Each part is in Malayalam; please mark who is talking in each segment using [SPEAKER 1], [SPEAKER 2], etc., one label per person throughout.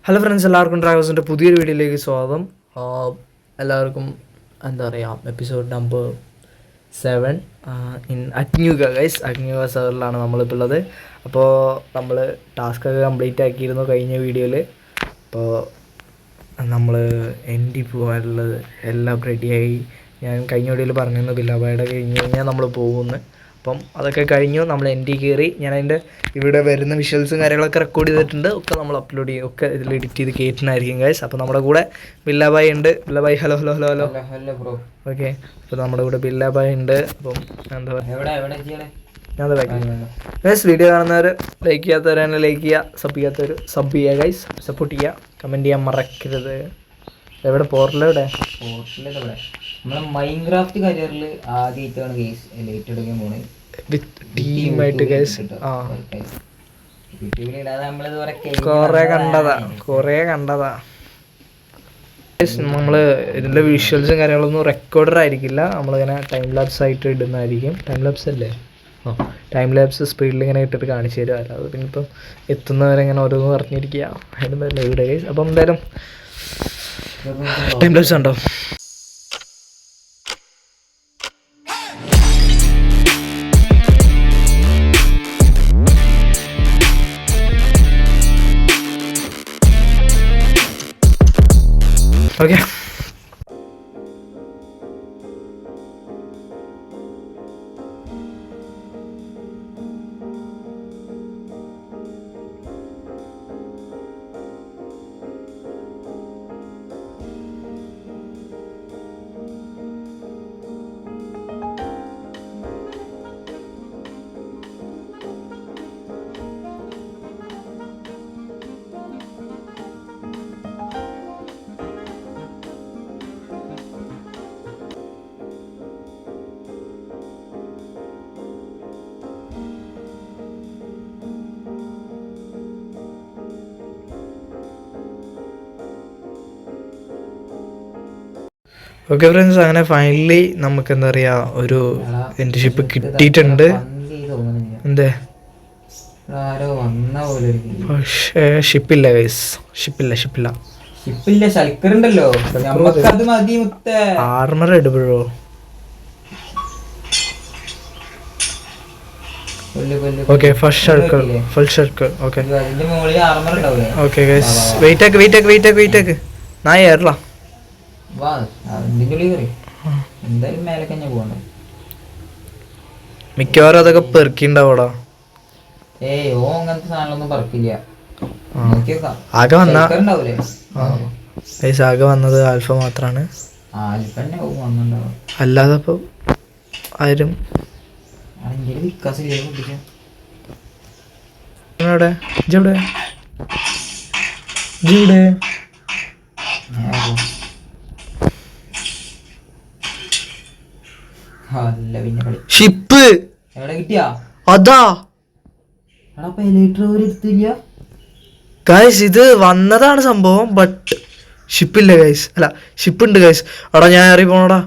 [SPEAKER 1] ഹലോ ഫ്രണ്ട്സ്, എല്ലാവർക്കും ട്രാവൽസിൻ്റെ പുതിയൊരു വീഡിയോയിലേക്ക് സ്വാഗതം. എല്ലാവർക്കും എന്താ പറയുക, എപ്പിസോഡ് നമ്പർ 7 ഇൻ അഗ്ന്യൂക ഗൈസ്. അഗ്ന്യൂക സെർവറിലാണ് നമ്മളിപ്പോൾ ഉള്ളത്. അപ്പോൾ നമ്മൾ ടാസ്കൊക്കെ കംപ്ലീറ്റ് ആക്കിയിരുന്നു കഴിഞ്ഞ വീഡിയോയിൽ. അപ്പോൾ നമ്മൾ എൻഡി പോകാനുള്ളത് എല്ലാം റെഡിയായി. ഞാൻ കഴിഞ്ഞ വീഡിയോയിൽ പറഞ്ഞിരുന്നു ബില്ലാബായുടെ കഴിഞ്ഞ് കഴിഞ്ഞാൽ നമ്മൾ പോകുമെന്ന്. അപ്പം അതൊക്കെ കഴിഞ്ഞു, നമ്മൾ എൻഡി കയറി. ഞാൻ അതിൻ്റെ ഇവിടെ വരുന്ന വിഷ്വൽസും കാര്യങ്ങളൊക്കെ റെക്കോർഡ് ചെയ്തിട്ടുണ്ട്. ഒക്കെ നമ്മൾ അപ്ലോഡ് ചെയ്യും, ഒക്കെ ഇതിൽ എഡിറ്റ് ചെയ്ത് കയറ്റുന്നതായിരിക്കും ഗൈസ്. അപ്പോൾ നമ്മുടെ കൂടെ ബില്ലാബായ് ഉണ്ട്. ബില്ലാബായ് hello hello hello hello
[SPEAKER 2] hello bro.
[SPEAKER 1] Okay, അപ്പോൾ നമ്മുടെ കൂടെ ബില്ലാബായ് ഉണ്ട്. അപ്പം എന്താ പറയുക, ഞാൻ ഗൈസ് വീഡിയോ കാണുന്നവർ ലൈക്ക് ചെയ്യാത്തവരാണ് ലൈക്ക് ചെയ്യുക, സബ് ചെയ്യാത്തവർ സബ് ചെയ്യുക ഗൈസ്. സപ്പോർട്ട് ചെയ്യുക, കമൻറ്റ് ചെയ്യാൻ മറക്കരുത്. എവിടെ പോർട്ടലെവിടെ
[SPEAKER 2] നമ്മളെ മൈൻക്രാഫ്റ്റ് കരിയറിൽ ആദ്യമായിട്ടാണ് ഗൈസ് ലൈറ്റ് എടുക്കാൻ പോണത്
[SPEAKER 1] വിത്ത് ടീമായിട്ട് ഗൈസ്. കുറേ കണ്ടതാ നമ്മൾ ഇതിൻ്റെ വിഷ്വൽസും കാര്യങ്ങളൊന്നും റെക്കോർഡർ ആയിരിക്കില്ല, നമ്മളിങ്ങനെ ടൈം ലാപ്സ് ആയിട്ട് ഇടുന്നതായിരിക്കും. ടൈം ലാപ്സ് അല്ലേ? ടൈം ലാപ്സ് സ്പീഡിൽ ഇങ്ങനെ ഇട്ടിട്ട് കാണിച്ചു തരും. അല്ലാതെ പിന്നെ ഇപ്പം എത്തുന്നവരെ ഇങ്ങനെ ഓരോന്ന് പറഞ്ഞിരിക്കുക അതിന് ഇവിടെ ഗൈസ്. അപ്പം എന്തായാലും ടൈം ലാപ്സ് ഉണ്ടോ? ഓക്കെ, ഓക്കെ ഫ്രണ്ട്സ്, അങ്ങനെ ഫൈനലി നമുക്ക് എന്താ പറയുക ഒരു ഇന്റേൺഷിപ്പ് കിട്ടിയിട്ടുണ്ട്. എന്തേ ഷിപ്പില്ല ഗൈസ്, ഷിപ്പില്ല. ആർമർ ഇടുമ്പോഴോ? Okay, full circle. Okay okay guys, wait ആക്ക് ഞാൻ ഏറലാ. മിക്കവാറും അതൊക്കെ പെറുക്കിണ്ടാവൂടാ. ആകെ വന്നത് ആൽഫ മാത്രാണ്, അല്ലാതെ ഇപ്പൊ ആരും ഷിപ്പ് അതാ ഗൈസ്. ഇത് വന്നതാണ് സംഭവം, ബട്ട് ഷിപ്പില്ല ഗൈസ്. അല്ല, ഷിപ്പുണ്ട് ഗൈസ്. എടാ ഞാൻ ഏറി പോണടാ.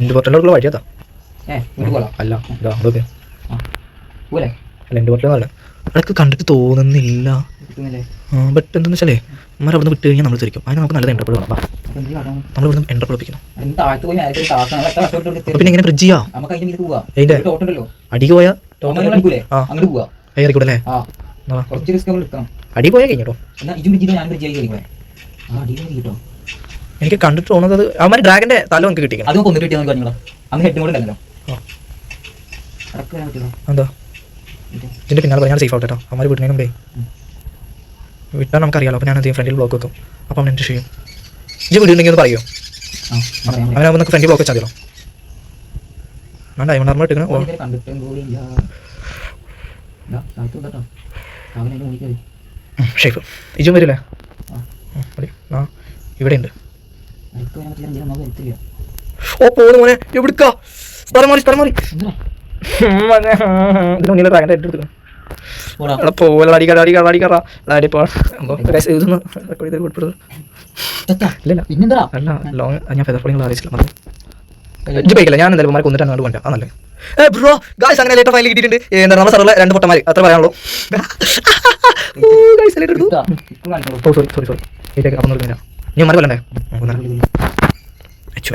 [SPEAKER 1] എൻ്റെ പോർട്ടലിലുള്ള വഴിയാ
[SPEAKER 2] വീട്ടിൽ പോകാം.
[SPEAKER 1] അല്ല ഇതാ അതൊക്കെ
[SPEAKER 2] പോലെ
[SPEAKER 1] അല്ല എൻ്റെ പോർട്ടലല്ല അതൊക്കെ കണ്ടിട്ട് തോന്നുന്നില്ല. ബട്ട് എന്താണെന്ന് വെച്ചാലേ അമ്മ അവിടെ വിട്ട് കഴിഞ്ഞാൽ നമ്മൾ തിരിക്കും. അതിന് നമുക്ക് നല്ലത് എൻ്റർപ്രോ വേണം. നമ്മൾ ഇവിടുന്ന് എൻ്റർപ്രോ ഒപ്പിക്കണം. പിന്നെ എങ്ങനെ ഫ്രിഡ്ജ് ചെയ്യാം അതിൻ്റെ അടിക്ക് പോയാൽ ഇറക്കൂടല്ലേ അടി പോയാൽ കഴിഞ്ഞോ. എനിക്ക് കണ്ടിട്ട് തോന്നുന്നത് അവന്മാർ ഡ്രാഗന്റെ തല നമുക്ക് കിട്ടിക്കണം.
[SPEAKER 2] അത് കൊന്നിട്ട് കിട്ടിയ അന്ന് ഹെഡ് കൂടെ ഉണ്ടല്ലോ.
[SPEAKER 1] എന്താ ഇതിൻ്റെ പിന്നാലെ ഞാൻ സേഫ് ആവട്ടെ കേട്ടോ. അവന്മാർ വീട്ടിനു മുമ്പേ വിട്ടാൽ നമുക്കറിയാലോ. അപ്പോൾ ഞാൻ അധികം ഫ്രണ്ടിൽ ബ്ലോക്ക് വെക്കും. അപ്പോൾ അവൻ എൻ്റെ ചെയ്യും. ഇജ്ജ് വീടുണ്ടെങ്കിൽ ഒന്ന് പറയുമോ? അവനാകുമ്പോൾ നമുക്ക് ഫ്രണ്ടിൽ ബ്ലോക്ക് വെച്ചാൽ മതിയല്ലോ. ഞാൻ ഡയമണ്ട് ആർമർ ഇട്ടിരിക്കണം. ഷേഫ് ഇജും വരില്ലേ? ആ ഇവിടെ ഉണ്ട്. ഓ പോണു മോനെ എവിടുക്കാ? സ്ഥലം മാറി ഇതിന് മുന്നിൽ ഡ്രാഗൻ്റെ ഹെഡ് എടുത്തു പോലെ അടിക്കറ ഇതൊന്ന് റെക്കോർഡ് ചെയ്ത് കൊടുത്തത് ഇല്ല അല്ല ലോങ് ഞാൻ ഫെദർ ഫോളിങ്ങൾ അറിയിച്ചില്ല. ഇജ്ജ് ബൈക്കില്ല ഞാൻ എന്തായാലും മാറി കൊന്നിട്ട് അങ്ങോട്ട് കൊണ്ടാ നല്ലേ. ബ്രോ ഗായ്സ് അങ്ങനെ ലേറ്റർ ഫൈനൽ കിട്ടിയിട്ടുണ്ട്. എന്താ നമ്മുടെ സർവറിലെ 2 പൊട്ടന്മാർ അത്ര പറയാനുള്ളൂ. സോറി അപ്പം നീ മറി കൊല്ലണ്ടേ? എന്താ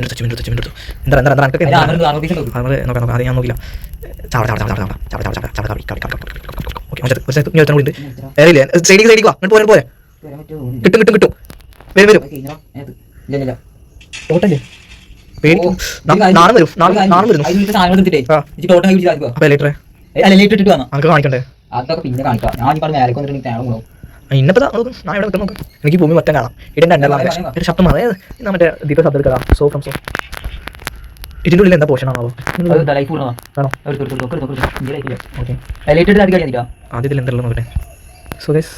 [SPEAKER 1] നോക്കാം അത് ഞാൻ നോക്കില്ല. സൈഡിക്ക് അങ്ങോട്ട് പോലെ കിട്ടും വരും ഓട്ടല്ലേ നാളെ വരും കാണിക്കണ്ടേ? ഇന്നപ്പോ ഞാൻ ഇവിടെ നിൽക്കാൻ നോക്കാം. എനിക്ക് ഭൂമി മൊത്തം കാണാം. ഇതിൻ്റെ എൻ്റെ ശബ്ദം മാറി മറ്റേ ദീപ ശബ്ദം എടുക്കാം. സോ ഫ്രം സോ ഇതിൻ്റെ ഉള്ളിൽ എന്താ പോർഷൻ ആണോ? ആദ്യത്തിൽ എന്തെല്ലാം നോക്കട്ടെ. സോ ഗൈസ്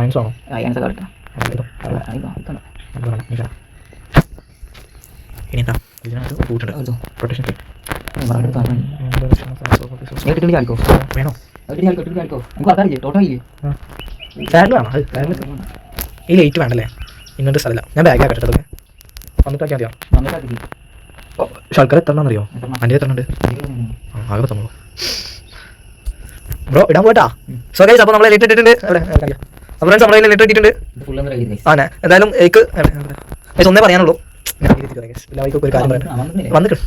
[SPEAKER 1] അയൻസ് ആണോ? ഇനി എന്താ ഇതിനകത്ത് കൂട്ടുണ്ട് പ്രൊട്ടക്ഷൻ വേണോ? ഈ ലൈറ്റ് വേണ്ടല്ലേ? ഇന്നത്തെ സ്ഥലമില്ല. ഞാൻ ബാഗ് ആക്കട്ടെ വന്നിട്ടാക്കിയാൽ മതിയോ? ഷൾക്കർ എത്തണമെന്നറിയോ? എൻ്റെ എത്തണുണ്ട് ആകെ പറ്റുള്ളൂ ബ്രോ ഇടാൻ പോട്ടാ. സോ ഗൈസ് അപ്പോൾ നമ്മളെ ലൈറ്റ് ഇട്ടിട്ടുണ്ട്. അപ്പോൾ ഫ്രണ്ട്സ് നമ്മളെ ലൈറ്റ് ഇട്ടിട്ടുണ്ട്. ആണ് എന്തായാലും എനിക്ക് ഒന്നേ പറയാനുള്ളൂ. ഒരു കാര്യം പറയാം വന്നിട്ട്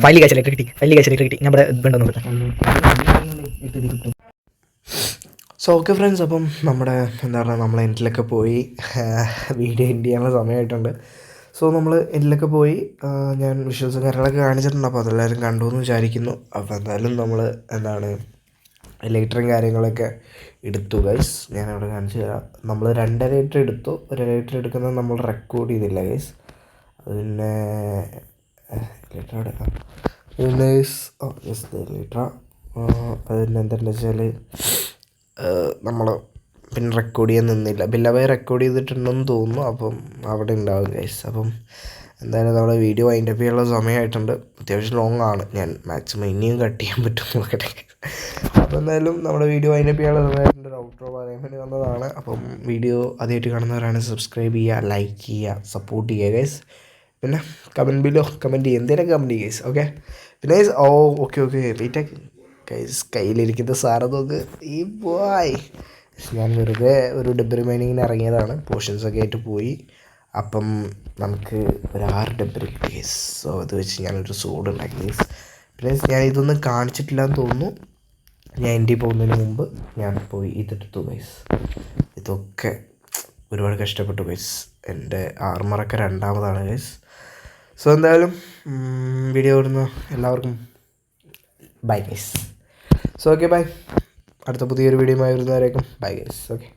[SPEAKER 1] ഫൈലി കാശ് ഇലക്ട്രിക് കിട്ടി. ഞാൻ ഇവിടെ ബന്ധം. സോ ഓക്കെ ഫ്രണ്ട്സ് അപ്പം നമ്മുടെ എന്താ പറയുക നമ്മൾ എൻഡിലൊക്കെ പോയി വീഡിയോ എൻഡ് ചെയ്യാനുള്ള സമയമായിട്ടുണ്ട്. സോ നമ്മൾ എൻഡിലൊക്കെ പോയി ഞാൻ വിഷ്വൽസും കാര്യങ്ങളൊക്കെ കാണിച്ചിട്ടുണ്ട്. അപ്പോൾ അതെല്ലാവരും കണ്ടു എന്ന് വിചാരിക്കുന്നു. അപ്പോൾ എന്തായാലും നമ്മൾ എന്താണ് ലൈറ്ററും കാര്യങ്ങളൊക്കെ എടുത്തു ഗൈസ്. ഞാനവിടെ കാണിച്ചു തരാം. നമ്മൾ 2 ലൈറ്റർ എടുത്തു. 1 ലൈറ്റർ എടുക്കുന്നത് നമ്മൾ റെക്കോർഡ് ചെയ്തില്ല ഗൈസ്. പിന്നെ ലൈറ്റർ അവിടെ പിന്നെ ലൈറ്റർ അതിന് എന്താണെന്ന് വെച്ചാൽ നമ്മൾ പിന്നെ റെക്കോർഡ് ചെയ്യാൻ നിന്നില്ല. ബില്ലബായി റെക്കോർഡ് ചെയ്തിട്ടുണ്ടെന്ന് തോന്നുന്നു. അപ്പം അവിടെ ഉണ്ടാവും ഗൈസ്. അപ്പം എന്തായാലും നമ്മുടെ വീഡിയോ വൈൻഡപ്പ് ചെയ്യാനുള്ള സമയമായിട്ടുണ്ട്. അത്യാവശ്യം ലോങ് ആണ്. ഞാൻ മാക്സിമം ഇനിയും കട്ട് ചെയ്യാൻ പറ്റും നോക്കട്ടെ. അപ്പോൾ എന്തായാലും നമ്മുടെ വീഡിയോ വൈൻഡപ്പ് ചെയ്യാനുള്ള സമയമായിട്ടുണ്ട്. ഒരു ഔട്ട്രോ പറയാൻ വേണ്ടി വന്നതാണ്. അപ്പം വീഡിയോ ആദ്യമായിട്ട് കാണുന്നവരാണ് സബ്സ്ക്രൈബ് ചെയ്യുക, ലൈക്ക് ചെയ്യുക, സപ്പോർട്ട് ചെയ്യുക ഗൈസ്. പിന്നെ കമൻറ്റ് ചെയ്യുക, എന്തെങ്കിലും കമൻറ്റ് ചെയ്യുക ഗൈസ്. ഓക്കെ പിന്നെ ഗൈസ് ഓക്കെ വെയിറ്റ് ഗൈസ് കയ്യിലിരിക്കുന്ന സാധനം നോക്ക്. ഈ ബോയ് ഞാൻ വെറുതെ ഒരു ഡെബ്രി മൈനിങ്ങിന് ഇറങ്ങിയതാണ്. പോർഷൻസൊക്കെ ആയിട്ട് പോയി. അപ്പം നമുക്ക് ഒരു 6 ഡെബ്രി കിട്ടി ഗൈസ്. സോ അത് വെച്ച് ഞാനൊരു സോഡ് ഉണ്ടാക്കി ഗൈസ്. പിന്നെ ഞാൻ ഇതൊന്നും കാണിച്ചിട്ടില്ല എന്ന് തോന്നുന്നു. ഞാൻ എൻ്റെ പോകുന്നതിന് മുമ്പ് ഞാൻ പോയി ഇതെടുത്തു ഗൈസ്. ഇതൊക്കെ ഒരുപാട് കഷ്ടപ്പെട്ടു ഗൈസ്. എൻ്റെ ആർമറൊക്കെ 2ാമതാണ് ഗൈസ്. സോ എന്തായാലും വീഡിയോ ഇടുന്ന എല്ലാവർക്കും bye guys. So okay bye. അടുത്ത പുതിയൊരു വീഡിയോയുമായി വരുന്നവരേക്കും ബൈ ഗൈസ്. ഓക്കെ.